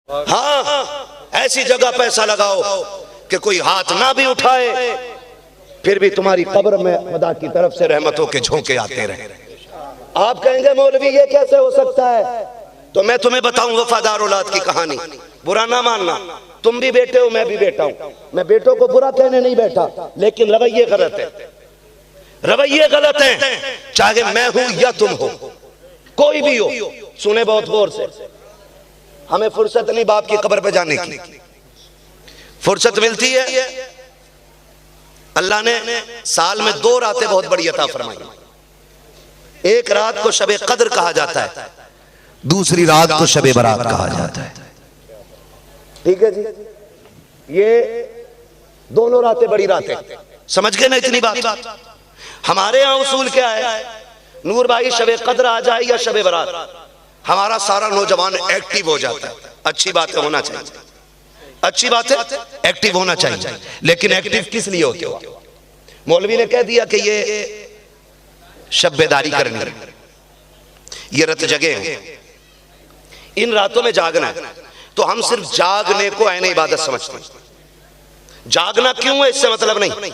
हाँ, ऐसी जगह पैसा लगाओ कि कोई हाथ ना भी उठाए, फिर भी तुम्हारी कब्र में खुदा की तरफ से रहमतों के झोंके आते रहे। आप कहेंगे मौलवी ये कैसे हो सकता है? तो मैं तुम्हें बताऊं वफादार औलाद की कहानी। बुरा ना मानना, तुम भी बेटे हो, मैं भी बेटा हूं। मैं बेटों को बुरा कहने नहीं बैठा, लेकिन रवैये गलत है, रवैये गलत हैं। चाहे मैं हूं या तुम हो, कोई भी हो, सुने बहुत गौर से। हमें फुर्सत नहीं बाप की कब्र पे जाने की, फुर्सत मिलती है। अल्लाह ने साल में 2 रातें बहुत बड़ी अता फरमाई। एक रात को शबे कद्र कहा जाता है, दूसरी रात को शबे बरात कहा जाता है। ठीक है जी, ये दोनों रातें बड़ी रातें, समझ गए ना इतनी बात। हमारे यहाँ उसूल क्या है, नूर भाई शबे कद्र आ जाए या शबे बरात, हमारा सारा नौजवान एक्टिव हो जाता है। अच्छी बात है, होना चाहिए, अच्छी बात है, एक्टिव होना चाहिए। लेकिन एक्टिव किस लिए होते हो? मौलवी ने कह दिया कि ये शब्बेदारी करनी है, ये रत जगह है, इन रातों में जागना है। तो हम सिर्फ जागने को ऐन इबादत समझते हैं। जागना क्यों है इससे मतलब नहीं,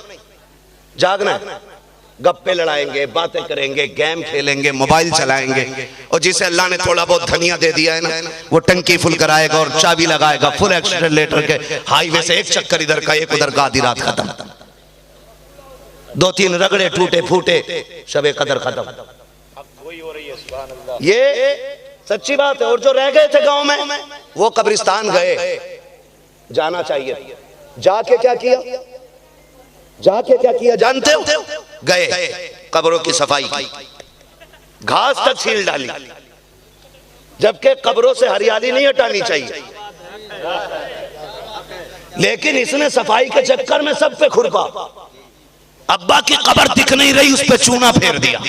जागना है, गप्पे लड़ाएंगे, बातें करेंगे, गेम खेलेंगे, मोबाइल चलाएंगे, और जिसे अल्लाह ने थोड़ा बहुत धनिया दे दिया है ना, वो टंकी फुल कराएगा और चाबी लगाएगा फुल एक्सीलरेटर के, हाईवे से एक चक्कर इधर का एक उधर का, आधी रात खत्म, 2-3 रगड़े टूटे फूटे, शबे कदर खत्म। ये सच्ची बात है। और जो रह गए थे गांव में, वो कब्रिस्तान गए, जाना चाहिए। जाके क्या किया, जाके क्या किया जानते हो? गए कब्रों की सफाई की, घास तक छील डाली, जबकि कब्रों से हरियाली नहीं हटानी चाहिए। लेकिन इसने सफाई के चक्कर में सब पे खुरपा। अब्बा की कब्र दिख नहीं रही, उस पे चूना फेर दिया,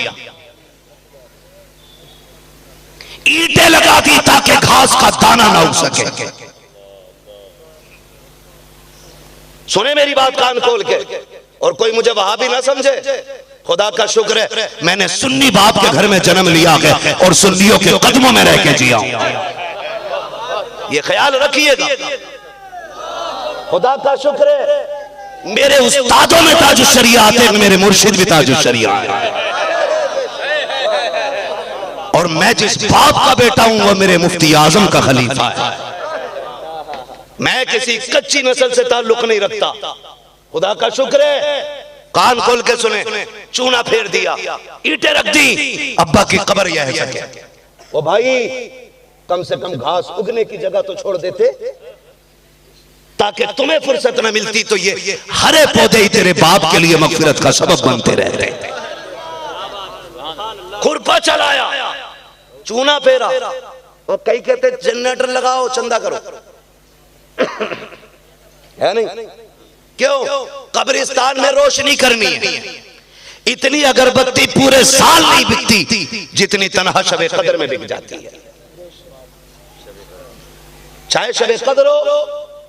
ईंटें लगा दी ताकि घास का दाना ना उग सके। सुने मेरी बात कान खोल के, और कोई मुझे वहां भी ना समझे। खुदा का शुक्र है मैंने सुन्नी बाप के घर में जन्म लिया है और सुन्नियों के कदमों में रह के जिया हूं, ये ख्याल रखिएगा। खुदा का शुक्र है मेरे उस्तादों में ताजुश शरिया आते हैं, मेरे मुर्शिद भी ताजुश शरिया है, और मैं जिस बाप का बेटा हूं वो मेरे मुफ्ती आजम का खलीफा है। मैं किसी कच्ची नस्ल से ताल्लुक नहीं रखता। खुदा का शुक्र है, कान खोल के सुने, चूना फेर दिया, ईंटें रख दी, अब्बा की कब्र यह सके। ओ भाई, कम से कम घास उगने की जगह तो छोड़ देते, ताकि तुम्हें फुर्सत न मिलती तो ये हरे पौधे ही तेरे बाप के लिए मगफिरत का सबब बनते रहते। खुरपा चलाया, चूना फेरा, और कई कहते जनरेटर लगाओ चंदा करो, है नहीं? क्यों? कब्रिस्तान में रोशनी करनी है। इतनी अगरबत्ती पूरे साल नहीं बिकती जितनी तनहा शबे कद्र में बिक जाती है। चाहे शबे कद्र हो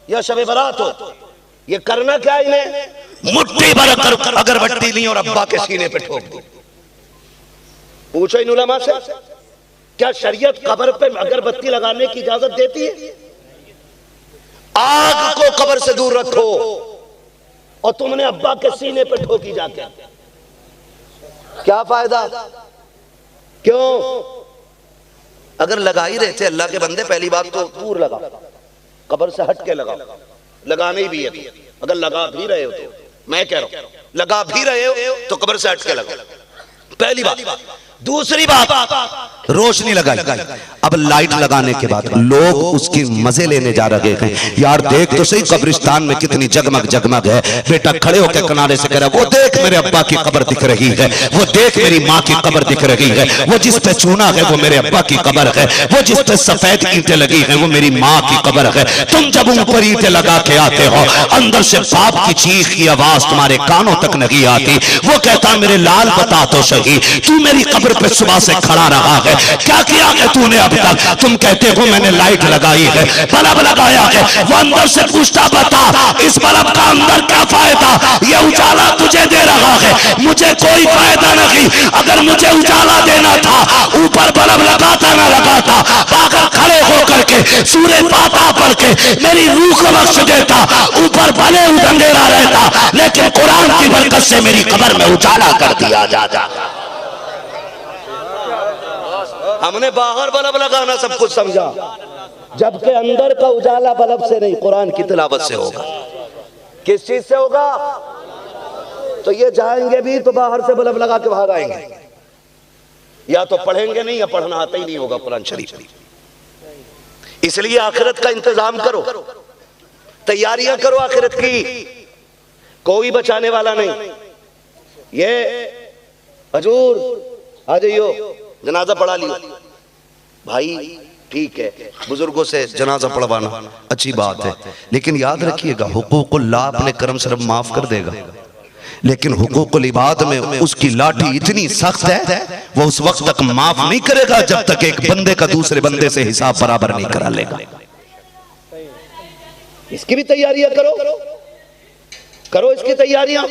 या शबे बरात हो, ये करना क्या इन्हें? मुट्ठी भर अगरबत्ती ली और अब्बा के सीने पे ठोक दी। पूछो इन उलमा से, क्या शरीयत कब्र पे अगरबत्ती लगाने की इजाजत देती है? आग को कब्र से दूर रखो, और तुमने अब्बा के सीने पे ठोकी जाके, क्या फायदा? क्यों? अगर लगा ही रहे थे अल्लाह के बंदे, पहली बात तो दूर लगा, कब्र से हट के लगाओ, लगाने भी है। अगर लगा भी रहे हो तो, मैं कह रहा हूं लगा भी रहे हो तो कब्र से हट के लगाओ, पहली बात। दूसरी बात, रोशनी लगाई। अब लाइट लगाने के बाद लोग उसकी मजे लेने जा रहे हैं। यार देख तो सही कब्रिस्तान में कितनी जगमग जगमग है। बेटा खड़े होकर किनारे से कह रहा, वो देख मेरे अब्बा की कब्र दिख रही है, वो देख मेरी माँ की कब्र दिख रही है, वो जिस पे चूना है वो मेरे अब्बा की कब्र है, वो जिस पे सफेद ईंटें लगी है वो मेरी माँ की कब्र है। तुम जब ऊपर ईंटें लगा के आते हो, अंदर से बाप की चीख की आवाज तुम्हारे कानों तक नहीं आती। वो कहता मेरे लाल बता तो सही, तू मेरी कब्र पे सुबह से खड़ा रहा है, क्या किया है तूने अब तक? तुम कहते हो मैंने लाइट लगाई है, बल्ब लगाया है। वो अंदर से पूछता बता इस बल्ब का अंदर क्या फायदा? ये उजाला तुझे दे रहा है, मुझे कोई फायदा नहीं। अगर मुझे उजाला देना था, ऊपर बल्ब लगाता ना लगाता, पागल खड़े होकर के सूरज पाता पढ़ के मेरी रूह को बख्श देता, ऊपर भले अंधेरा रहता, लेकिन कुरान की बरकत से मेरी कब्र में उजाला कर दिया जाता। हमने बाहर बल्ब लगाना सब कुछ समझा, जबकि अंदर का उजाला बल्ब से नहीं, कुरान की तिलावत से होगा। किस चीज से होगा? तो ये जाएंगे भी तो बाहर से बल्ब लगा के भाग आएंगे, या तो पढ़ेंगे नहीं या पढ़ना आता ही नहीं होगा कुरान शरीफ। इसलिए आखिरत का इंतजाम करो, तैयारियां करो आखिरत की, कोई बचाने वाला नहीं। ये हजूर आ जाइयो, जनाजा पढ़ा लियो भाई, ठीक है, बुजुर्गों से जनाजा पढ़वाना अच्छी बात है, लेकिन याद रखिएगा हुकूकुल्लाह अपने करम से रब माफ कर देगा, लेकिन हुकूकुल इबाद में उसकी लाठी इतनी सख्त है, वो उस वक्त तक माफ नहीं करेगा जब तक एक बंदे का दूसरे बंदे से हिसाब बराबर नहीं करा लेगा। इसकी भी तैयारियां करो, करो इसकी तैयारियां।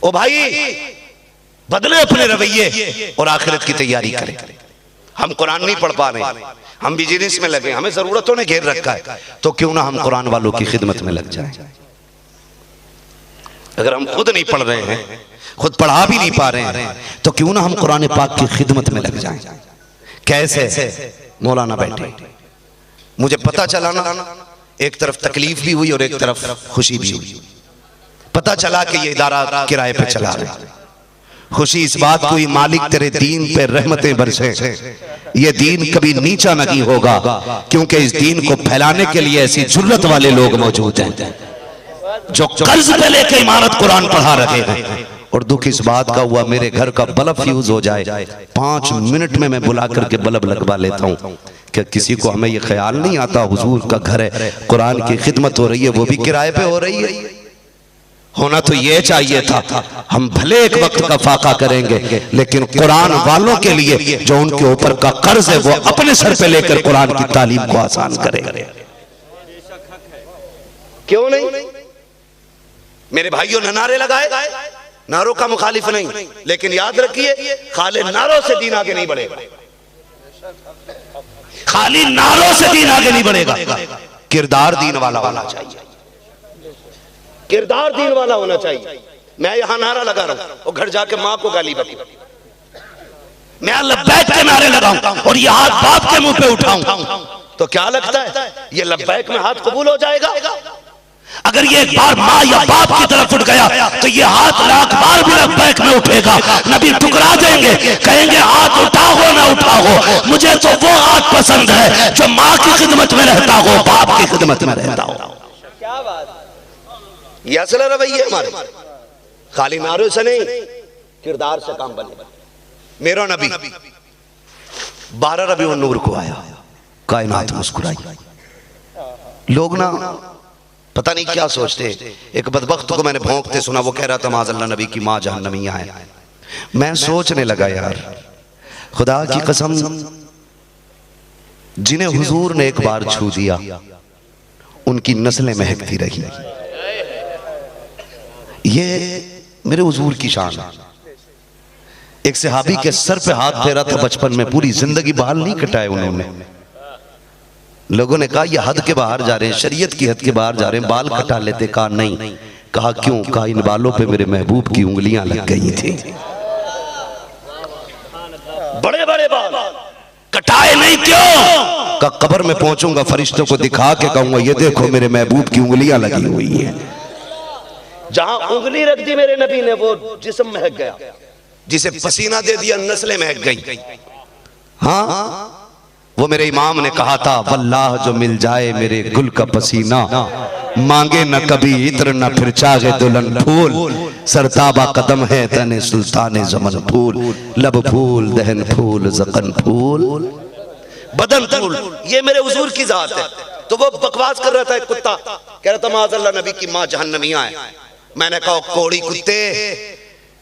ओ भाई, बदले अपने रवैये और आखिरत की तैयारी करें। हम कुरान नहीं पढ़ पा रहे, हम बिजनेस में लगे, हमें जरूरतों ने घेर रखा है, तो क्यों ना हम कुरान वालों की खिदमत में लग जाएं। अगर हम खुद नहीं पढ़ रहे हैं, खुद पढ़ा भी नहीं पा रहे हैं, तो क्यों ना हम कुरान पाक की खिदमत में लग जाएं। कैसे? मौलाना बैठे, मुझे पता चला ना, एक तरफ तकलीफ भी हुई और एक तरफ खुशी भी हुई। पता चला कि ये इदारा किराए पे चला रहा है। खुशी इस बात को, मालिक तेरे दीन पे रहमतें बरसे, ये दीन कभी नीचा नहीं होगा, क्योंकि इस दीन को फैलाने के लिए ऐसी जुर्रत वाले लोग मौजूद हैं जो कर्ज पे लेके इमारत कुरान पढ़ा रहे हैं। और दुख इस बात का हुआ, मेरे घर का बल्ब फ्यूज हो जाए, 5 मिनट में मैं बुला करके बल्ब लगवा लेता हूँ। क्या किसी को हमें ये ख्याल नहीं आता हुजूर का घर है, कुरान की खिदमत हो रही है, वो भी किराए पे हो रही है। होना तो ये चाहिए था, हम भले एक वक्त का फाका करेंगे, लेकिन कुरान वालों के लिए जो उनके ऊपर का कर्ज है, वो अपने सर पे लेकर कुरान की तालीम को आसान करें। क्यों नहीं? मेरे भाइयों ने नारे लगाए, नारों का मुखालिफ नहीं, लेकिन याद रखिए खाली नारों से दीन आगे नहीं बढ़ेगा, खाली नारों से दीन आगे नहीं बढ़ेगा। किरदार दीन वाला होना चाहिए, किरदार दीन वाला होना चाहिए। मैं यहां नारा लगा रहा हूं और घर जाके मां को गाली बकी, मैं लब्बैक के नारे लगाऊं और ये हाथ बाप के मुंह पे उठाऊं, तो क्या लगता है ये लब्बैक में हाथ कबूल हो जाएगा? अगर ये एक बार माँ या बाप की तरफ उठ गया तो ये हाथ लाख बार भी लब्बैक में उठेगा। नबी ठुकरा देंगे, कहेंगे हाथ उठाओ ना उठाओ, मुझे तो वो हाथ पसंद है जो माँ की खिदमत में रहता हो, बाप की खिदमत में रहता हो। क्या बात, ये असल रवैया हमारे, खाली नारों से नहीं, किरदार से काम बने। मेरा नबी 12 रबीउन नूर को आया, कायनात मुस्कुराई। लोग ना पता नहीं क्या सोचते। एक बदबख्त को मैंने भौंकते सुना, वो कह रहा था माज़अल्लाह नबी की माँ जहन्नमिया है। मैं सोचने लगा यार, खुदा की कसम, जिन्हें हुजूर ने एक बार छू दिया उनकी नस्लें महकती रही। ये मेरे हुजूर की शान है। एक सहाबी के सर पे हाथ फेरा था बचपन में, पूरी जिंदगी बाल नहीं कटाए उन्होंने। लोगों ने कहा ये हद के बाहर जा रहे हैं, शरीयत की हद के बाहर जा रहे हैं, बाल कटा लेते। कहा नहीं। कहा क्यों? कहा इन बालों पे मेरे महबूब की उंगलियां लग गई थी। बड़े बड़े बाल कटाए नहीं क्यों? कहा कब्र में पहुंचूंगा, फरिश्तों को दिखा के कहूंगा ये देखो मेरे महबूब की उंगलियां लगी हुई हैं। जहां उंगली रख दी मेरे नबी ने वो जिस्म महक गया, जिसे पसीना दे दिया नस्लें महक गई। हाँ, वो मेरे इमाम ने कहा था वल्लाह जो मिल जाए मेरे गुल का पसीना, मांगे न कभी इत्र न फिर चाहे दुल्हन फूल, सरताबा कदम है तने सुल्ताने जमन फूल, लब फूल दहन फूल जकन फूल बदन फूल। ये मेरे हुजूर की जात है। तो वो बकवास कर रहा था, एक कुत्ता कह रहा था माज़अल्लाह नबी की माँ जहन्नमिया है। मैंने कहा कोड़ी कुत्ते,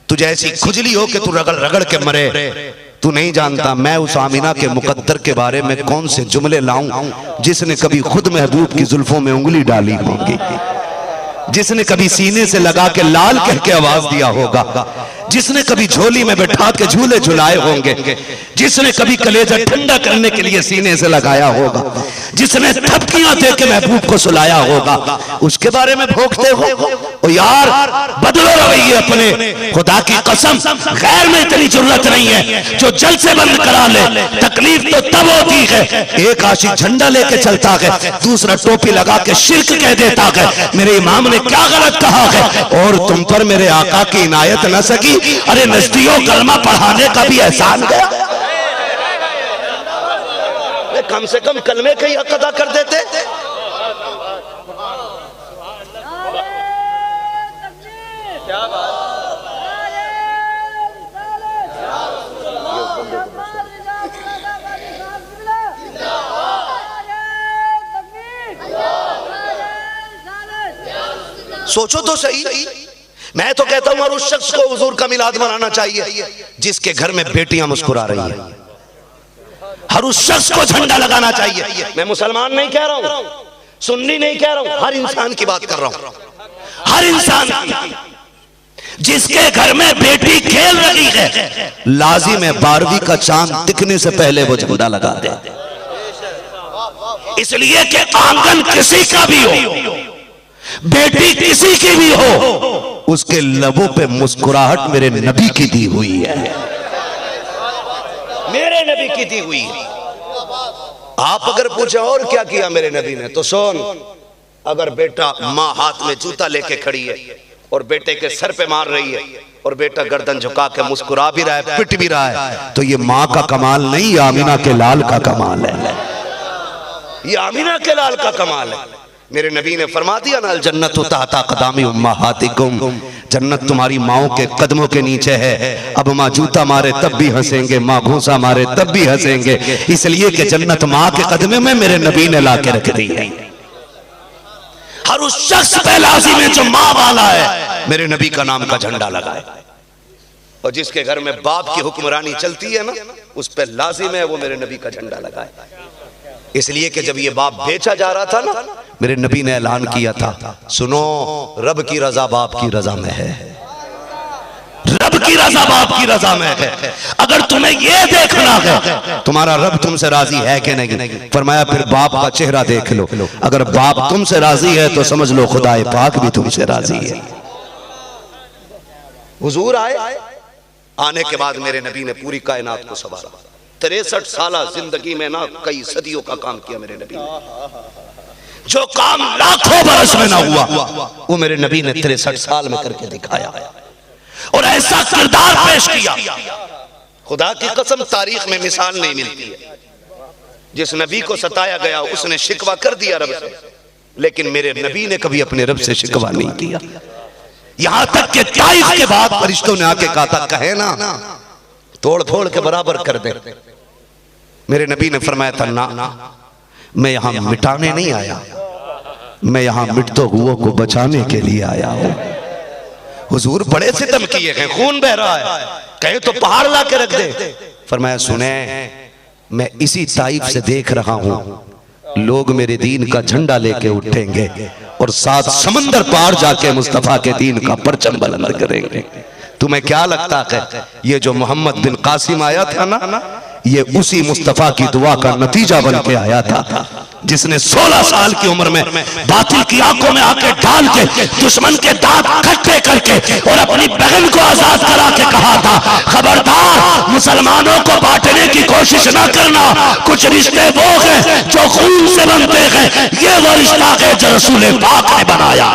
तुझे ऐसी खुजली हो कि तू रगड़ रगड़ के मरे। तू नहीं जानता मैं उस आमिना के मुकद्दर के बारे में कौन से जुमले लाऊं जिसने कभी खुद महबूब की जुल्फों में उंगली डाली होगी। जिसने कभी सीने से लगा के लाल कह के आवाज दिया होगा, जिसने कभी झोली में बैठा के झूले झुलाए होंगे, जिसने कभी कलेजा ठंडा करने के लिए सीने से लगाया होगा, जिसने थपकियां दे के महबूब को सुलाया होगा, उसके बारे में भोंकते हो। ओ यार बदलो रवैये अपने, खुदा की कसम गैर में इतनी जरूरत नहीं है जो जल से बंद करा ले। तकलीफ तो तब होती है, एक आशिक झंडा लेके चलता है, दूसरा टोपी लगा के शिर्क कह देता है मेरे इमाम ने क्या गलत कहा है, और तुम पर मेरे आका की इनायत न सकी। अरे नस्तियों कलमा पढ़ाने का भी एहसान गया, कम से कम कलमे का ही हक अदा कर देते। क्या बात। सोचो तो सही, मैं तो कहता हूं और उस शख्स को हुजूर का मिलाद मनाना चाहिए जिसके घर में बेटियां मुस्कुरा रही हैं। हर उस शख्स को झंडा लगाना चाहिए। मैं मुसलमान नहीं कह रहा हूं, सुन्नी नहीं कह रहा हूं, हर इंसान की बात कर रहा हूं। हर इंसान जिसके घर में बेटी खेल रही है, लाजिम है 12वीं का चांद दिखने से पहले वो झंडा लगा दे। इसलिए कि आंगन किसी का भी हो, बेटी किसी की भी हो, उसके लबों पे मुस्कुराहट मेरे नबी की दी हुई है, मेरे नबी की दी हुई है। आप अगर पूछे और क्या किया मेरे नबी ने, तो सुन, अगर बेटा माँ हाथ में जूता लेके खड़ी है और बेटे के सर पे मार रही है और बेटा गर्दन झुका के मुस्कुरा भी रहा है, पिट भी रहा है, तो ये माँ का कमाल नहीं, आमीना के लाल का कमाल है। ये आमीना के लाल का कमाल है। मेरे नबी ने फरमा दिया ना, जन्नत तहता क़दामी उम्महातिकुम, जन्नत तुम्हारी माओ के कदमों के नीचे है। अब माँ जूता मारे तब भी हंसेंगे, माँ घूंसा मारे तब भी हंसेंगे, इसलिए कि जन्नत माँ के कदमे में मेरे नबी ने ला के रख दी है। हर उस शख्स पे लाजिम है जो माँ वाला है, मेरे नबी का नाम का झंडा लगाए। और जिसके घर में बाप की हुक्मरानी चलती है ना, उस पर लाजिम है वो मेरे नबी का झंडा लगाए। इसलिए कि जब ये बाप बेचा जा रहा था ना, मेरे नबी ने ऐलान किया था, सुनो रब की रजा बाप की रजा में है, रब की रजा बाप की रजा में है। अगर तुम्हें यह देखना है तुम्हारा रब तुमसे राजी है कि नहीं, फरमाया फिर बाप का चेहरा देख लो, अगर बाप तुमसे राजी है तो समझ लो खुदाए पाक भी तुमसे राजी है। हुजूर आए, आने के बाद मेरे नबी ने पूरी कायनात को संवारा। 63 साल जिंदगी में ना कई सदियों का काम किया मेरे नबी ने। जो काम लाखों बरस में ना हुआ वो मेरे नबी ने 63 साल में करके दिखाया, और ऐसा किरदार पेश किया, खुदा की कसम तारीख में मिसाल नहीं मिलती है। जिस नबी को सताया गया उसने शिकवा कर दिया रब से, लेकिन मेरे नबी ने कभी अपने रब से शिकवा नहीं किया। यहां तक कि ताइफ के बाद फरिश्तों ने आके कहा था, कहे ना तोड़ फोड़ के बराबर कर दे। मेरे नबी ने फरमाया था, ना मैं यहां मिटाने नहीं आया, मैं यहां मिटते हुओं को बचाने के लिए आया हूं। हुजूर बड़े सितम किए हैं, खून बह रहा है, कहे तो पहाड़ ला के रख दे। फरमाया सुने, मैं इसी ताइफ से देख रहा हूं, लोग मेरे दीन का झंडा लेके उठेंगे और 7 समंदर पार जाके मुस्तफा के दीन का परचम बुलंद करेंगे। तुम्हें क्या लगता है ये जो मोहम्मद बिन कासिम आया था ना, ये उसी मुस्तफा की दुआ का नतीजा बन के आया था, जिसने 16 साल की उम्र में बातिल की आंखों में आके डाल के दुश्मन के दांत खट्टे करके और अपनी बहन को आजाद करा के कहा था, खबरदार मुसलमानों को बांटने की कोशिश ना करना, कुछ रिश्ते वो हैं जो खून से बनते हैं, ये वो रिश्ता है जो रसूल पाक ने बनाया।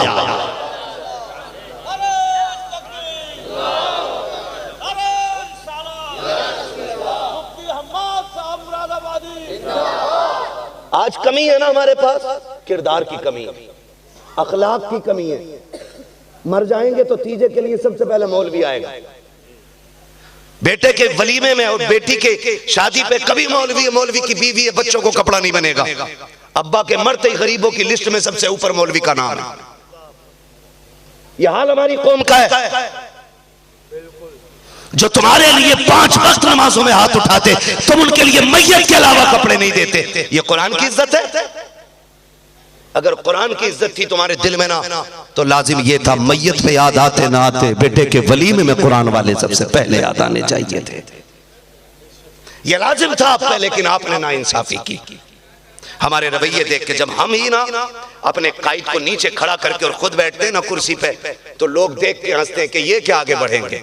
आज कमी है ना हमारे पास, किरदार की कमी है, अखलाक की कमी है। मर जाएंगे तो तीजे के लिए सबसे पहले मौलवी आएगा। बेटे के वलीमे में और बेटी के शादी पे कभी मौलवी की बीवी है, बच्चों को कपड़ा नहीं बनेगा। अब्बा के मरते ही गरीबों की लिस्ट में सबसे ऊपर मौलवी का नाम है। यह हाल हमारी कौम का है। जो तुम्हारे लिए 5 वक्त नमाजों में हाथ उठाते, तुम उनके लिए मैयत के अलावा कपड़े नहीं देते। ये कुरान की इज्जत है। अगर कुरान की इज्जत थी तुम्हारे दिल में ना, तो लाजिम ये था मैयत पे याद आते ना आते बेटे के वलीमे में कुरान वाले सबसे पहले याद आने चाहिए थे। ये लाजिम था आप पे, लेकिन आपने ना इंसाफी की। हमारे रवैये देख के जब हम ही ना अपने कायद को नीचे खड़ा करके और खुद बैठते हैं ना कुर्सी पे, तो लोग देख के हंसते हैं कि ये क्या आगे बढ़ेंगे।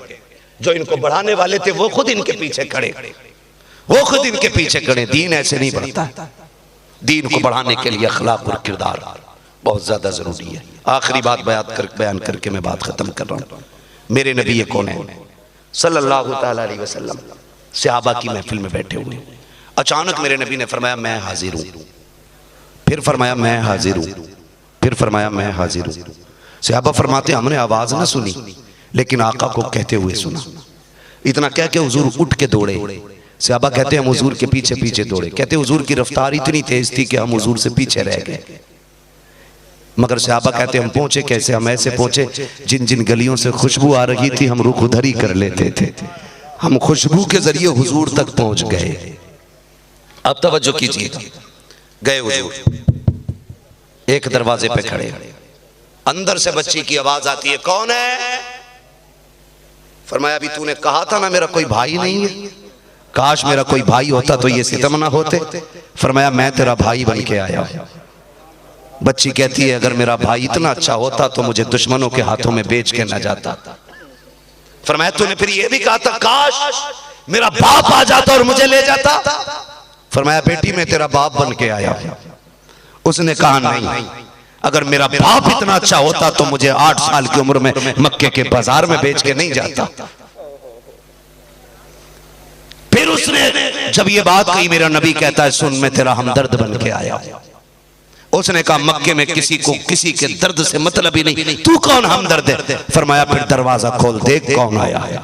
जो इनको बढ़ाने वाले थे वो खुद इनके पीछे खड़े, वो खुद इनके पीछे खड़े। दीन ऐसे नहीं बढ़ता। दीन को बढ़ाने के लिए अखलाक और किरदार बहुत ज्यादा जरूरी है। आखिरी बात बयान करके मैं बात खत्म कर रहा हूँ। मेरे नबी ये कौन है सल्लल्लाहु ताला अलैहि वसल्लम सहाबा की महफिल में बैठे हुए, अचानक मेरे नबी ने फरमाया मैं हाजिर हूँ, फिर फरमाया मैं हाजिर हूँ, फिर फरमाया मैं हाजिर हूँ। सहाबा फरमाते हमने आवाज ना सुनी लेकिन आका को कहते हुए सुना। इतना कह के हुजूर उठ के दौड़े। सहाबा कहते हम हुजूर के पीछे पीछे दौड़े। कहते हुजूर की रफ्तार इतनी तेज थी कि हम हुजूर से पीछे रह गए। मगर सहाबा कहते हम पहुंचे कैसे? हम ऐसे पहुंचे जिन जिन गलियों से खुशबू आ रही थी हम रुख उधर ही कर लेते थे। हम खुशबू के जरिए हुजूर तक पहुंच गए। अब तवज्जो कीजिएगा। गए हुजूर, एक दरवाजे पे खड़े, अंदर से बच्ची की आवाज आती है कौन है? फरमाया अभी तूने कहा था ना मेरा कोई भाई नहीं है। काश मेरा कोई भाई होता तो ये सितम ना होते। फरमाया मैं तेरा भाई बन के आया। बच्ची कहती है अगर मेरा भाई इतना अच्छा होता तो मुझे दुश्मनों के हाथों में बेच के न जाता। फरमाया तूने फिर ये भी कहा था काश मेरा बाप आ जाता और मुझे ले जाता। फरमाया बेटी मैं तेरा बाप बन के आया। उसने कहा नहीं, अगर मेरा बाप इतना अच्छा होता तो मुझे 8 साल की उम्र में मक्के के बाजार में बेच के नहीं जाता। फिर उसने जब ये बात कही मेरा नबी कहता है सुन मैं तेरा हमदर्द बन के आया। उसने कहा मक्के में किसी को किसी के दर्द से मतलब ही नहीं, तू कौन हमदर्द है? फरमाया फिर दरवाजा खोल देख कौन आया।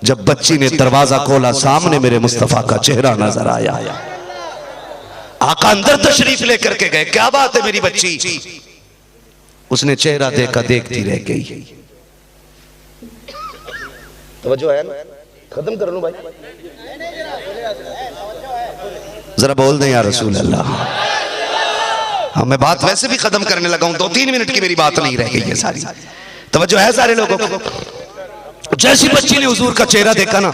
जब बच्ची ने दरवाजा खोला सामने मेरे मुस्तफा का चेहरा नजर आया। आका अंदर तशरीफ लेकर के गए। क्या बात है मेरी बच्ची? उसने चेहरा देखा, देखती रह गई। तवज्जो है ना? खत्म कर लूं भाई, जरा बोल दें या रसूल अल्लाह। हाँ मैं बात वैसे भी खत्म करने लगा हूं, 2-3 मिनट की मेरी बात नहीं रह गई है सारी। तवज्जो है सारे लोगों को? जैसी बच्ची ने हुजूर का चेहरा देखा ना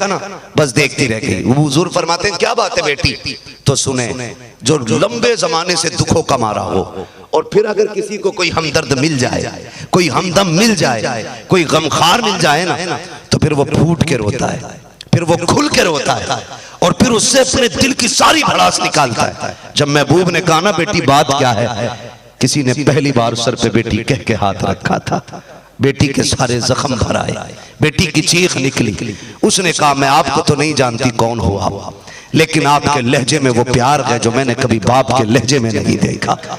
बस देखती रह गई। हुजूर फरमाते हैं क्या बात है बेटी? तो सुने जो लंबे जमाने से दुखों का मारा हो और फिर अगर किसी को कोई हमदर्द मिल जाए, कोई हमदम मिल जाए, कोई गमखार मिल जाए ना तो फिर वो फूट के रोता है, फिर वो खुल के रोता है और फिर उससे अपने दिल की सारी भड़ास निकालता है। जब महबूब ने कहा ना बेटी बात क्या है, किसी ने पहली बार सर पे बेटी कह के हाथ रखा था, बेटी के सारे जख्म भर आए, बेटी की चीख निकली। उसने कहा मैं आपको तो नहीं जानती कौन हो आप, लेकिन आपके लहजे में वो प्यार है जो मैंने कभी बाप के लहजे में नहीं देखा।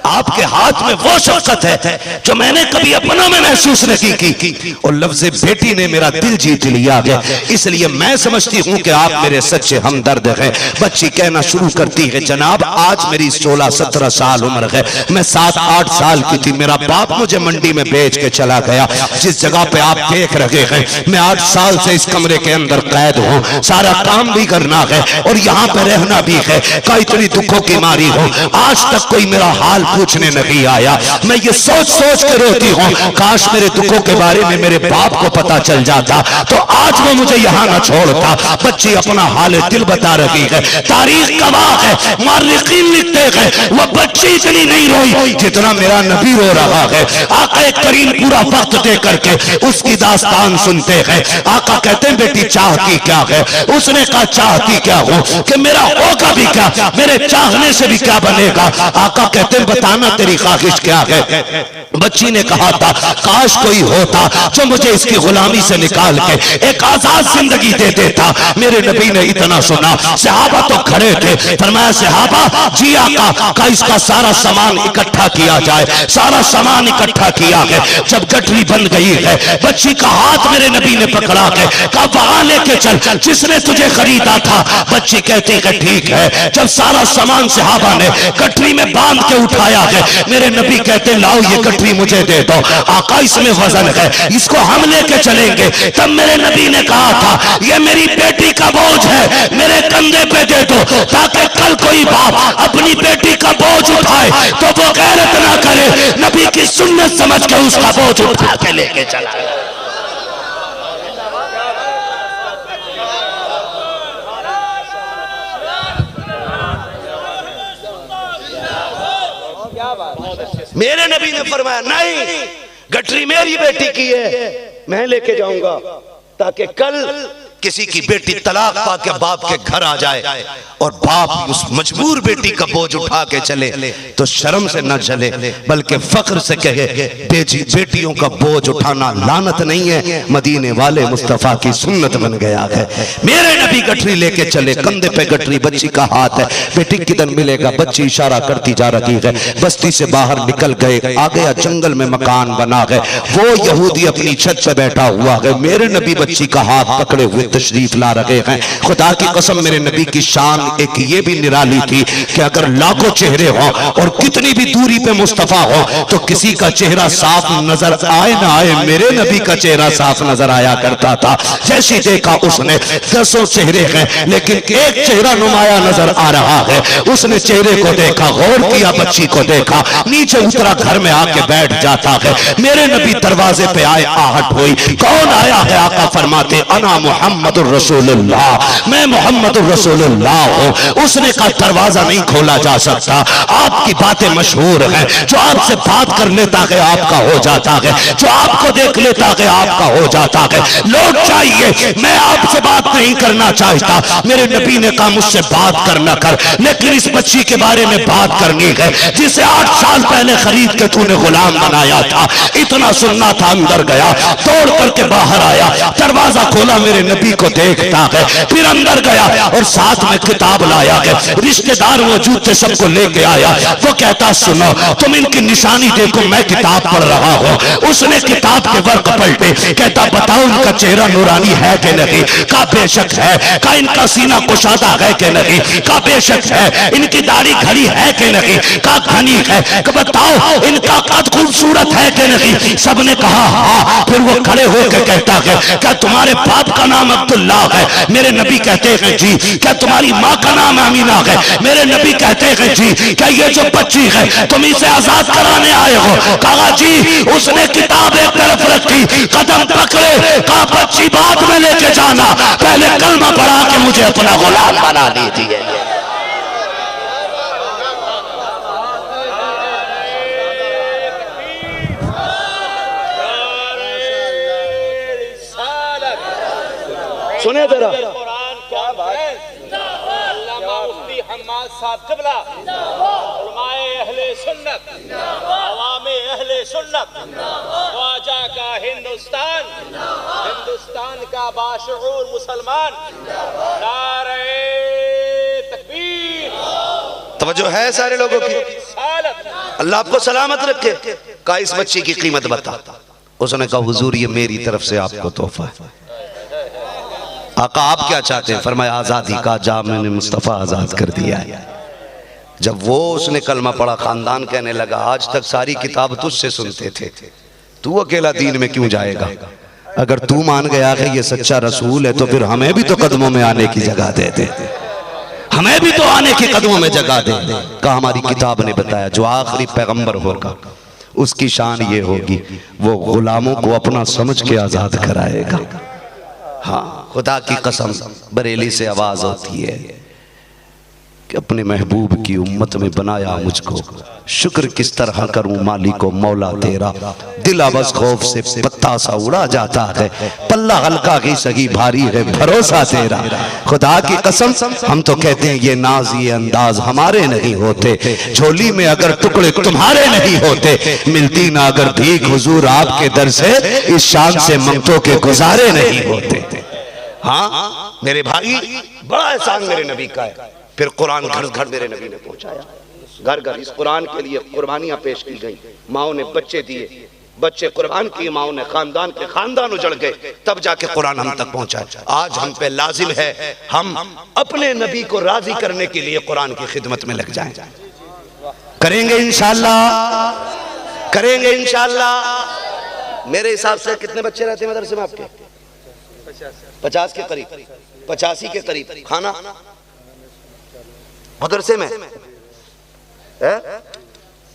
आपके हाथ में वो शफ़क़त है जो मैंने कभी अपनों में महसूस नहीं की। और लफ्ज़े बेटी ने मेरा दिल जीत लिया है, इसलिए मैं समझती हूँ कि आप मेरे सच्चे हमदर्द हैं। बच्ची कहना शुरू करती है जनाब आज मेरी 16-17 साल उम्र है, मैं 7-8 साल की थी, मेरा बाप मुझे मंडी में बेच के चला गया। जिस जगह पे आप देख रहे हैं मैं 8 साल से इस कमरे के अंदर कैद हूँ, सारा काम भी करना है और यहाँ पे रहना भी है। का इतनी दुखों की मारी हूँ, आज तक कोई मेरा हाल पूछने नहीं आया। मैं ये सोच सोच के रोती हूँ काश मेरे दुखों के बारे में मेरे बाप को पता चल जाता तो आज वो मुझे यहाँ न छोड़ता। बच्ची अपना हाल दिल बता रही है, तारीख गवाह है, मुअर्रिखीन लिखते हैं वो बच्ची इतनी नहीं रोई जितना मेरा नबी रो रहा है। आका करीम पूरा वक्त दे करके उसकी दास्तान सुनते हैं। आका कहते हैं बेटी चाहती क्या है? उसने कहा चाहती क्या हो कि मेरा होगा भी क्या, मेरे चाहने से भी क्या बनेगा? आका कहते हैं बताना तेरी ख्वाहिश क्या है? बच्ची ने कहा था काश कोई होता जो मुझे इसकी गुलामी से निकाल के एक आजाद जिंदगी दे देता। मेरे नबी ने इतना सुना, सहाबा तो खड़े थे। फरमाया सहाबा जी आका का इसका सारा सामान इकट्ठा किया जाए। सारा सामान इकट्ठा किया है। जब गठरी बन गई है बच्ची का हाथ मेरे नबी ने पकड़ा के कहा वहां लेके चल जिसने तुझे खरीदा था। बच्ची कहती है ठीक है। जब सारा सामान सहाबा ने गठरी में बांध के उठाया आया है। मेरे नबी कहते लाओ ये गठरी मुझे दे दो, आका इसमें वजन है, इसको हम लेके चलेंगे। तब मेरे नबी ने कहा था ये मेरी बेटी का बोझ है, मेरे कंधे पे दे दो, ताकि कल कोई बाप अपनी बेटी का बोझ उठाए तो वो गैरत ना करे, नबी की सुन्नत समझ के उसका बोझ उठा के लेके चला। मेरे नबी ने फरमाया नहीं, गठरी मेरी बेटी की है, मैं लेके जाऊंगा, ताकि कल किसी की बेटी तलाक पाके बाप के घर आ जाए और बाप उस मजबूर बेटी का बोझ उठा के चले तो शर्म से न चले, बल्कि फख्र से कहे बेटियों का बोझ उठाना लानत नहीं है, मदीने वाले मुस्तफा की सुन्नत बन गया है। मेरे नबी गठरी लेके चले, कंधे पे गठरी, बच्ची का हाथ है, बेटी किधर मिलेगा, बच्ची इशारा करती जा रही है। बस्ती से बाहर निकल गए, आ गया जंगल में मकान बना गए, वो यहूदी अपनी छत पे बैठा हुआ है, मेरे नबी बच्ची का हाथ पकड़े हुए तशरीफ ला रहे हैं। खुदा की कसम मेरे नबी की शान एक ये भी निराली थी कि अगर लाखों चेहरे हों और कितनी भी दूरी पे मुस्तफा हो तो किसी का चेहरा साफ नजर आए ना आए, मेरे नबी का चेहरा साफ नजर आया करता था। जैसे देखा उसने 10 चेहरे हैं लेकिन एक चेहरा नुमाया नजर आ रहा है, उसने चेहरे को देखा, गौर किया, बच्ची को देखा, नीचे उतरा, घर में आके बैठ जाता है। मेरे नबी दरवाजे पे आए, आहट हुई, कौन आया है? आका फरमाते अना मुहम्मदुर रसूलुल्लाह, मैं मुहम्मदुर रसूलुल्लाह हूं। उसने कहा दरवाजा नहीं खोला जा सकता, आपकी बातें मशहूर हैं, जो आपसे बात कर लेता है आपका हो जाता है, जो आपको देख लेता है आपका हो जाता है, लोग चाहिए, मैं आपसे बात नहीं करना चाहता। मेरे नबी ने कहा मुझसे बात करना कर, लेकिन इस बच्ची के बारे में बात करनी है जिसे 8 साल पहले खरीद के तूने गुलाम बनाया था। इतना सुनना था, अंदर गया, तोड़ करके बाहर आया, दरवाजा खोला, मेरे नबी को देखता है, फिर अंदर गया और साथ में किताब लाया है, रिश्तेदार मौजूद थे, सबको लेके आया। वो कहता सुनो तुम इनकी निशानी देखो, मैं किताब पढ़ रहा हूँ। उसने किताब के वर्क पलटे, कहता बताओ इनका चेहरा नूरानी है कि नहीं? का बेशक है। का इनका सीना कुशादा है कि नहीं? का बेशक है। इनकी दाढ़ी घड़ी है कि नहीं? का घनी है। बताओ इनका कद खूबसूरत है कि नहीं? सबने कहा हाँ। फिर वो खड़े होकर कहता है क्या तुम्हारे बाप का नाम अब्दुल्ला है? मेरे नबी कहते हैं जी। क्या तुम्हारी माँ का नाम अमीना है? मेरे नबी कहते हैं जी। क्या ये जो बच्ची है तुम इसे आजाद कराने आए हो? कहा जी। उसने किताब एक तरफ रखी, कदम पकड़े, कहा बच्ची बाद में लेके जाना, पहले कलमा पढ़ा के मुझे अपना गुलाम बना लीजिए। सुने जरा हिंदुस्तान, हिंदुस्तान का बाशऊर मुसलमान, नारे तकबीर। तवज्जो है सारे लोगों की? अल्लाह आपको सलामत रखे। का इस बच्ची की कीमत बता। उसने कहा हुजूर ये मेरी तरफ से आपको तोहफा है। आका आप क्या चाहते हैं? फरमाया आजादी का जा, मैंने मुस्तफा आजाद कर दिया है। जब वो उसने कलमा पढ़ा, खानदान कहने लगा आज तक सारी किताब तुझसे सुनते थे, तू अकेला दीन में क्यों जाएगा? अगर तू मान गया कि ये सच्चा रसूल है तो फिर हमें भी तो कदमों में आने की जगह दे दे, हमें भी तो आने के कदमों में जगह दे। कहा हमारी किताब ने बताया जो आखिरी पैगंबर होगा उसकी शान ये होगी वो गुलामों को अपना समझ के आजाद कराएगा। हाँ, खुदा की कसम बरेली से आवाज होती है कि अपने महबूब की उम्मत में बनाया मुझको, शुक्र किस तरह करूं मालिको मौला तेरा, दिल बस खौफ से पत्ता सा उड़ा जाता है, पल्ला हल्का की सही भारी है भरोसा तेरा। खुदा की कसम हम तो कहते हैं ये नाज ये अंदाज हमारे नहीं होते, झोली में अगर टुकड़े तुम्हारे नहीं होते, मिलती ना अगर भीख हुजूर आपके दर से, इस शान से मंगतों के गुजारे नहीं होते। हाँ मेरे भाई, बड़ा एहसान मेरे नबी का है। फिर कुरान घर घर मेरे नबी ने पहुंचाया, घर घर इस कुरान के लिए कुर्बानियां पेश की गई, माओ ने बच्चे दिए, बच्चे कुर्बान किए, माओ ने खानदान के खानदान उजड़ गए, तब जाके कुरान हम तक पहुंचा। आज हम पे लाजिम है हम अपने नबी को राजी करने के लिए कुरान की खिदमत में लग जाएं। करेंगे इंशाअल्लाह, करेंगे इंशाअल्लाह। मेरे हिसाब से कितने बच्चे रहते हैं मदरसे में आपके? 50 के करीब, 85 के करीब। खाना मदरसे में है?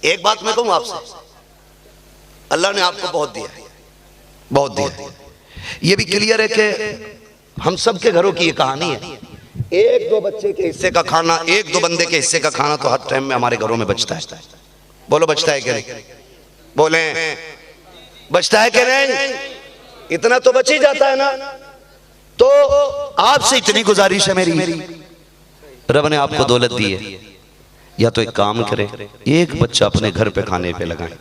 एक बात मैं कहूं आपसे, अल्लाह ने आपको बहुत दिया, बहुत दिया। ये भी क्लियर है कि हम सब के घरों की ये कहानी है, एक दो बच्चे के हिस्से का खाना, एक दो बंदे के हिस्से का खाना तो हर टाइम में हमारे घरों में बचता है। बोलो बचता है कि नहीं? बोले बचता है कि नहीं? इतना तो बच ही जाता है ना। तो आपसे इतनी गुजारिश है मेरी, रब ने आपको दौलत दी है, या तो एक काम करे, एक बच्चा अपने घर पे खाने पे लगाए,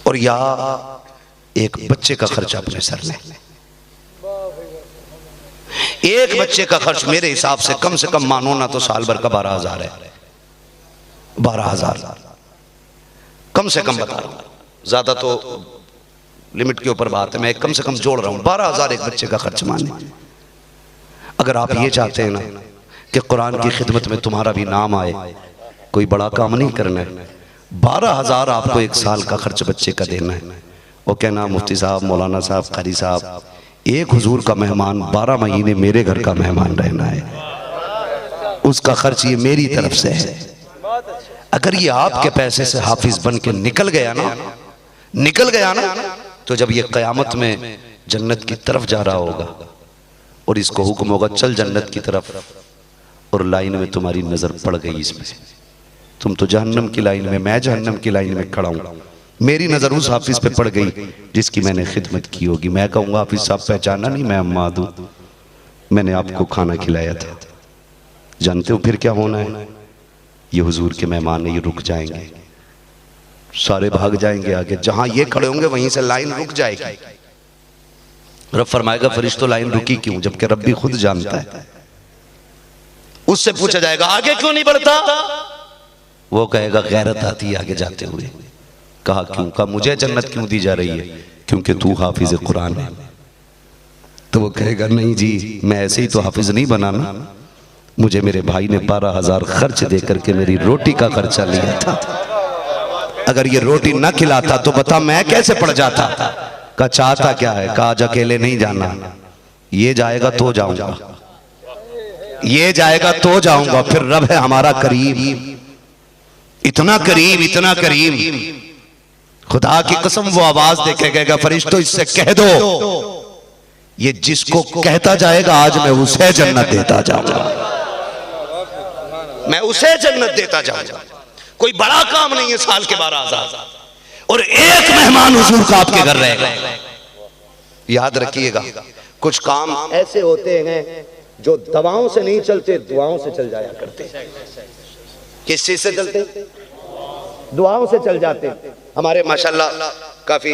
और या एक बच्चे का खर्चा अपने सर ले। एक बच्चे का खर्च मेरे हिसाब से कम मानो ना तो साल भर का 12,000 है। 12,000 कम से कम बता रहा हूं, ज्यादा तो लिमिट के ऊपर बात है, मैं कम से कम जोड़ रहा हूं। 12,000 एक बच्चे का खर्च माने। अगर आप ये चाहते हैं ना कि कुरान की खिदमत में तुम्हारा भी नाम आए, कोई बड़ा काम नहीं करना है, 12,000 आपको एक साल का खर्च बच्चे का देना है। वो कहना मुफ्ती साहब, मौलाना साहब, कारी साहब, एक हुजूर का मेहमान 12 महीने मेरे घर का मेहमान रहना है, उसका खर्च ये मेरी तरफ से है। अगर ये आपके पैसे से हाफिज बन के निकल गया ना, निकल गया ना, तो जब ये क़यामत में जन्नत की तरफ जा रहा होगा और इसको हुक्म होगा चल जन्नत की तरफ, और लाइन में तुम्हारी नजर पड़ गई इसमें, तुम तो जहन्नम की लाइन में, मैं जहन्नम की लाइन में खड़ा हूं, मेरी नजर उस हाफिज पे पड़ गई जिसकी मैंने खिदमत की होगी। मैं कहूंगा हाफिज साहब पहचाना नहीं, मैं अम्माद हूं, मैंने आपको खाना खिलाया था। जानते हो फिर क्या होना है? ये हुजूर के मेहमान है, ये रुक जाएंगे, सारे भाग जाएंगे आगे, जहां ये खड़े होंगे वहीं से लाइन रुक जाएगी। रब फरमाएगा फरिश्तों लाइन रुकी क्यों? जबकि रब भी खुद जानता है। उससे पूछा जाएगा आगे क्यों नहीं बढ़ता? वो कहेगा गैरत आती है आगे जाते हुए। कहा क्यों? कहा मुझे जन्नत क्यों दी जा रही है? क्योंकि तू हाफिज कुरान है। तो वो कहेगा नहीं जी, मैं ऐसे ही तो हाफिज नहीं बना ना, मुझे मेरे भाई ने 12,000 खर्च दे करके मेरी रोटी का खर्चा लिया था, अगर ये रोटी ना खिलाता तो बता मैं कैसे पड़ जाता। कहा चाहता क्या है? कहा आज अकेले नहीं जाना, ये जाएगा तो जाऊंगा, ये जाएगा तो जाऊंगा। फिर रब है हमारा करीब, इतना करीब, इतना करीब, खुदा की कसम वो आवाज देके कहेगा फरिश्तों इससे कह दो, ये जिसको कहता जाएगा आज मैं उसे जन्नत देता जाऊंगा, मैं उसे जन्नत देता जाऊंगा। कोई बड़ा काम नहीं है साल के 12,000, और एक मेहमान हुजूर का आपके घर रहेगा। याद रखिएगा कुछ काम ऐसे होते हैं जो दवाओं से नहीं चलते, दुआओं से चल जाया करते। किस चीज से चलते? दुआओं से चल जाते। हमारे माशाल्लाह काफी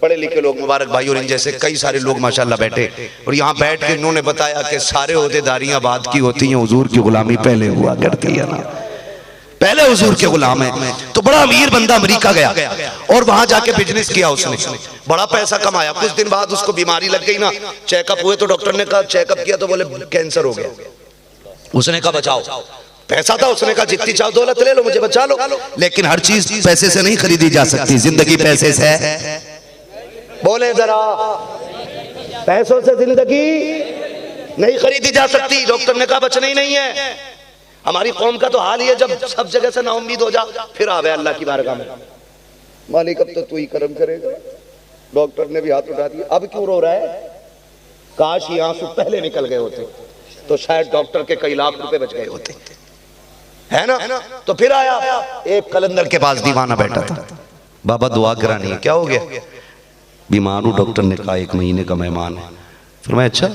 पढ़े लिखे लोग, मुबारक भाई और इन जैसे कई सारे लोग माशाल्लाह बैठे, और यहाँ बैठ के इन्होंने बताया कि सारे ओहदेदारियां बाद की होती हैं, हुजूर की गुलामी पहले हुआ करती है ना, पहले हुजूर के गुलाम है। तो बड़ा अमीर बंदा अमेरिका गया और वहां जाके बिजनेस किया, उसने बड़ा पैसा कमाया। कुछ दिन बाद उसको बीमारी लग गई ना, चेकअप हुए तो डॉक्टर ने कहा, चेकअप किया तो बोले कैंसर हो गया। उसने कहा बचाओ, पैसा था, उसने कहा जितनी चाहो दौलत ले लो, मुझे बचा लो। लेकिन हर चीज पैसे से नहीं खरीदी जा सकती, जिंदगी पैसे से है। बोले जरा, पैसों से जिंदगी नहीं खरीदी जा सकती। डॉक्टर ने कहा बचना ही नहीं है। हमारी कौम का तो हाल ही है, जब सब जगह से नाउम्मीद हो जा फिर आवे अल्लाह की बारगाह में, मालिक अब तो तू ही करम करेगा। डॉक्टर ने भी हाथ उठा दिया, अब क्यों रो रहा है? काश ये आंसू पहले निकल गए होते तो शायद डॉक्टर के कई लाख रुपए बच गए होते, है ना। तो फिर आया एक कलंदर के पास, दीवाना बैठा था, बाबा दुआ करानी है। क्या हो गया? बीमार हूं। डॉक्टर ने कहा 1 महीने का मेहमान है। फिर मैं अच्छा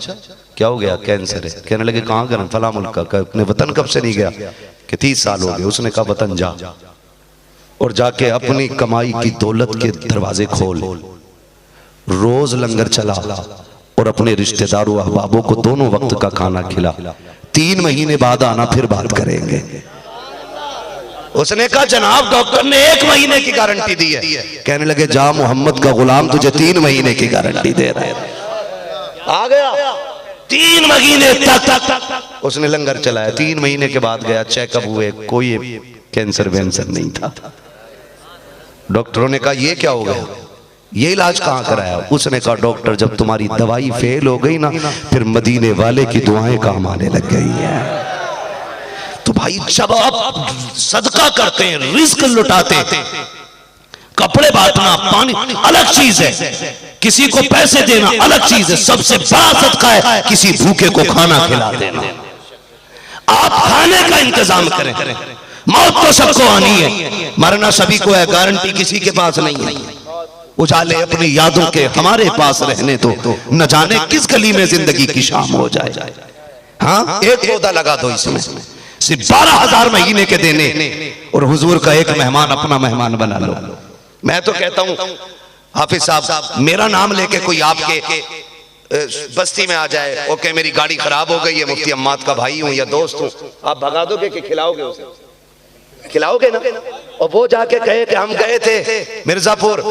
क्या हो गया? कैंसर है। कहने लगे कहाँ करें? फला मुल्क का। अपने वतन कब से नहीं गया? कि 30 साल हो गए। उसने कहा वतन जा और जाके अपनी कमाई की दौलत के दरवाजे खोल, रोज लंगर चला और अपने रिश्तेदारों अहबाबों को दोनों वक्त का खाना खिला। 3 महीने बाद आना, फिर बात करेंगे। उसने कहा जनाब डॉक्टर ने 1 महीने की गारंटी दी है। कहने लगे जा, मोहम्मद का गुलाम तुझे 3 महीने की गारंटी दे रहा है। आ गया 3 महीने तक उसने लंगर चलाया। 3 महीने के बाद गया, चेकअप हुए, कोई कैंसर वैंसर नहीं था। डॉक्टरों ने कहा ये क्या हो गया, ये इलाज कहाँ कराया? उसने कहा डॉक्टर जब तुम्हारी दवाई फेल हो गई ना, फिर मदीने वाले की दुआएं काम आने लग गई हैं। तो भाई जब आप सदका करते हैं, रिस्क लुटाते हैं, कपड़े बांटना, पानी अलग चीज है, किसी को पैसे देना अलग चीज है, सबसे बड़ा सदका है किसी भूखे को खाना खिला देना। आप खाने का इंतजाम करें। मौत तो सबको आनी है, मरना सभी को है, गारंटी किसी के पास नहीं है। उजाले अपनी यादों के हमारे पास रहने तो न जाने किस गली में जिंदगी की शाम हो जाए। हाँ, एक पौधा लगा दो इसमें, सिर्फ 12,000 महीने के देने, और हुजूर का एक मेहमान अपना मेहमान बना लो। मैं तो कहता हूं हाफिज साहब, मेरा नाम लेके कोई आपके बस्ती में आ जाए, ओके मेरी गाड़ी खराब हो गई है, मुफ्ती अम्माद का भाई हूं या दोस्त हूं, आप भगा दोगे कि खिलाओगे उसे? खिलाओगे ना। और वो जाके कहे कि हम गए थे मिर्जापुर,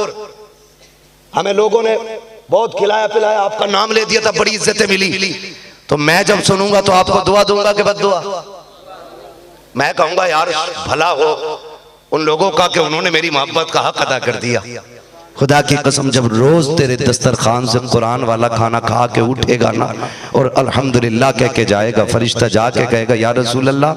हमें लोगों ने बहुत खिलाया पिलाया, आपका नाम ले दिया था, बड़ी इज्जतें मिली, तो मैं जब सुनूंगा तो आपको दुआ दूंगा कि बद्दुआ? मैं कहूंगा यार भला हो उन लोगों का कि उन्होंने मेरी मोहब्बत का हक अदा कर दिया। खुदा की कसम, जब रोज तेरे दस्तरखान से कुरान वाला खाना खा के उठेगा ना, और अल्हम्दुलिल्लाह कह के जाएगा, फरिश्ता जाके कहेगा या रसूल अल्लाह,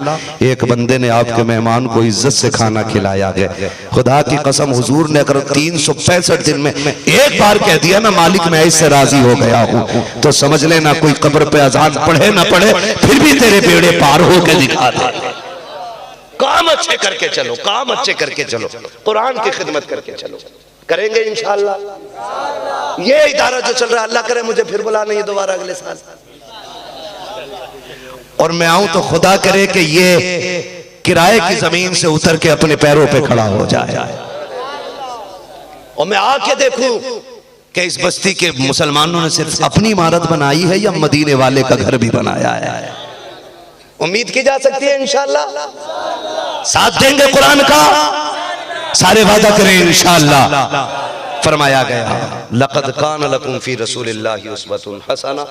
एक बंदे ने आपके मेहमान को इज्जत से खाना खिलाया गया। खुदा की कसम, हुजूर ने अगर 365 दिन में एक बार कह दिया ना मालिक मैं इससे राजी हो गया हूँ, तो समझ लेना कोई कब्र पे अजान पढ़े ना पढ़े, फिर भी तेरे बेड़े पार होके दिखा दे। काम अच्छे करके चलो, काम अच्छे करके चलो, कुरान की खिदमत करके चलो, करेंगे इंशाअल्लाह। ये इदारा जो चल रहा है, अल्लाह करे मुझे फिर बुला नहीं दोबारा अगले साल, और मैं आऊं तो खुदा करे कि ये किराए की जमीन से उतर के अपने पैरों पे खड़ा हो जाए, और मैं आके देखूं कि इस बस्ती के मुसलमानों ने सिर्फ अपनी इमारत बनाई है या मदीने वाले का घर भी बनाया है। उम्मीद की जा सकती है इंशाअल्लाह। साथ देंगे कुरान का, सारे वादा करें इंशाअल्लाह। फरमाया गया लक़द कान लकुम फी रसूलिल्लाहि उस्वतुन हसना,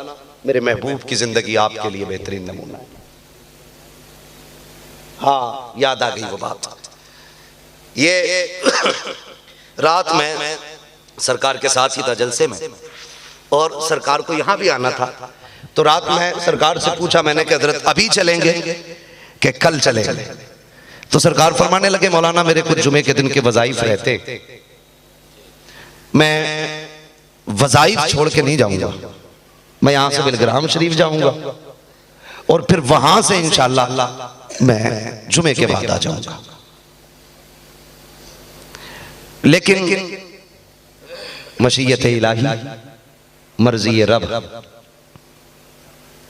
मेरे महबूब की जिंदगी आपके लिए बेहतरीन नमूना है। हाँ, याद आ गई वो बात। ये रात में सरकार के साथ ही था जलसे में, और सरकार को यहाँ भी आना था, तो रात में सरकार से पूछा मैंने कि हजरत अभी चलेंगे कि कल चलेंगे? तो सरकार फरमाने लगे मौलाना मेरे कुछ जुमे के दिन के वज़ाइफ रहते, मैं वज़ाइफ छोड़ के नहीं जाऊंगा, मैं यहां से बिलग्राम शरीफ जाऊंगा और फिर वहां से इंशाअल्लाह मैं जुमे के बाद आ जाऊंगा। लेकिन मशीयत इलाही, मर्जी रब,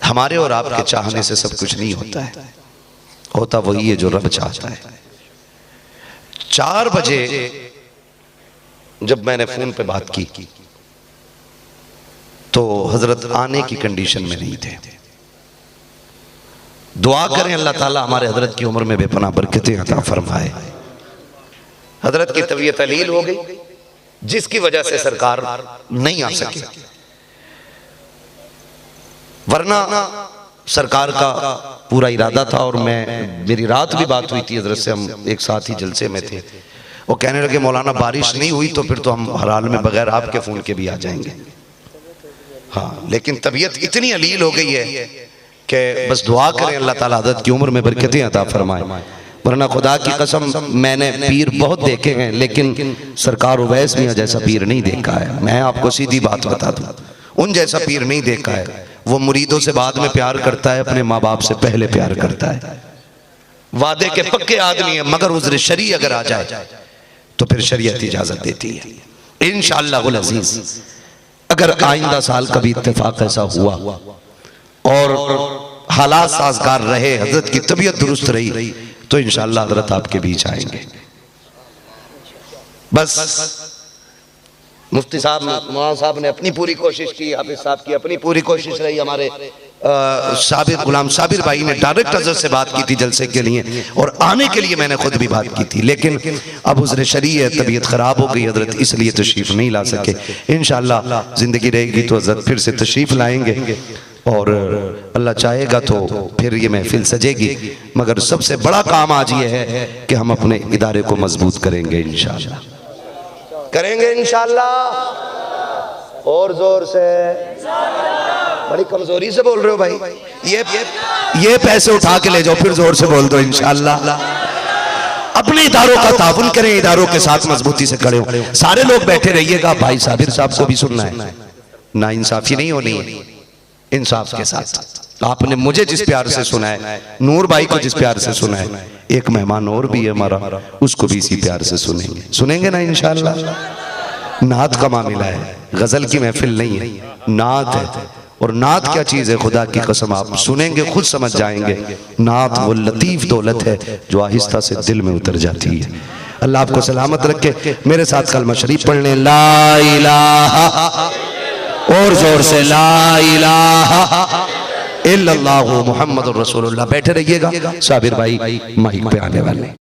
हमारे और आपके चाहने से सब कुछ नहीं होता है, होता वही है जो रब चाहता है। 4 बजे जब मैंने फोन पे बात की तो हजरत आने की कंडीशन में नहीं थे। दुआ करें अल्लाह ताला हमारे हजरत की उम्र में बेपनाह बरकतें अता फरमाए। हजरत की तबीयत अलील हो गई, जिसकी वजह से सरकार नहीं आ सकी, वरना सरकार का पूरा इरादा था। और मेरी रात भी बात हुई थी हजरत से, हम एक साथ ही जलसे में थे। वो कहने लगे मौलाना बारिश नहीं हुई तो फिर तो हम हर हाल में बगैर आपके फोन के भी आ जाएंगे। हाँ, लेकिन तबीयत इतनी अलील हो गई है कि बस दुआ करें अल्लाह ताला हजरत की उम्र में बरकतें अता फरमाए। वरना खुदा की कसम मैंने पीर बहुत देखे हैं, लेकिन सरकार उवैस मियां जैसा पीर नहीं देखा है। मैं आपको सीधी बात बता दूं, उन जैसा पीर नहीं देखा है। वो मुरीदों से बाद में प्यार करता है, अपने माँ बाप से पहले प्यार करता है। वादे के पक्के आदमी है, मगर उज़्र शरी अगर आ जाए तो फिर शरीयत इजाजत देती है। इंशाअल्लाह अज़ीज़, अगर आइंदा साल कभी इत्तेफाक ऐसा हुआ और हालात साजगार रहे, हजरत की तबीयत दुरुस्त रही, तो इंशाअल्लाह हजरत आपके बीच आएंगे। बस मुफ्ती साहब मौलाना साहब ने अपनी पूरी कोशिश की, हाफिज साहब की अपनी पूरी कोशिश रही, हमारे साबिर गुलाम साबिर भाई ने डायरेक्ट हजरत से बात की थी जलसे के लिए, और आने के लिए मैंने खुद भी बात की थी। लेकिन अब उज़्र शरी है, तबीयत खराब हो गई हजरत, इसलिए तशरीफ नहीं ला सके। इंशाअल्लाह जिंदगी रहेगी तो हजरत फिर से तशरीफ लाएंगे और अल्लाह चाहेगा तो फिर ये महफिल सजेगी। मगर सबसे बड़ा काम आज ये है कि हम अपने इदारे को मजबूत करेंगे इंशाअल्लाह, करेंगे इंशाअल्लाह। और जोर से, बड़ी कमजोरी से बोल रहे हो भाई, ये पैसे उठा के ले जाओ, फिर जोर से बोल दो इंशाअल्लाह। अपने इदारों का ताउन करें, इदारों के साथ मजबूती से खड़े हो। सारे लोग बैठे रहिएगा, भाई साबिर साहब को भी सुनना है, ना इंसाफी नहीं होनी है, इंसाफ के साथ। आपने मुझे जिस प्यार से सुना है, नूर भाई को जिस प्यार से सुना है, एक मेहमान और भी है हमारा, उसको भी इसी प्यार से सुनेंगे, सुनेंगे ना इंशाअल्लाह। नात का मामला है, गजल की महफिल नहीं है, नात है। और नात क्या चीज है, खुदा की कसम आप सुनेंगे खुद समझ जाएंगे। नात वो लतीफ दौलत है जो आहिस्ता से दिल में उतर जाती है। अल्लाह आपको सलामत रखे। मेरे साथ कलमा शरीफ पढ़ लें, ला इलाहा, और जोर से ला इलाहा इल्लल्लाहु मुहम्मदुर रसूलुल्लाह। बैठे रहिएगा, साबिर भाई माइक पे आने वाले।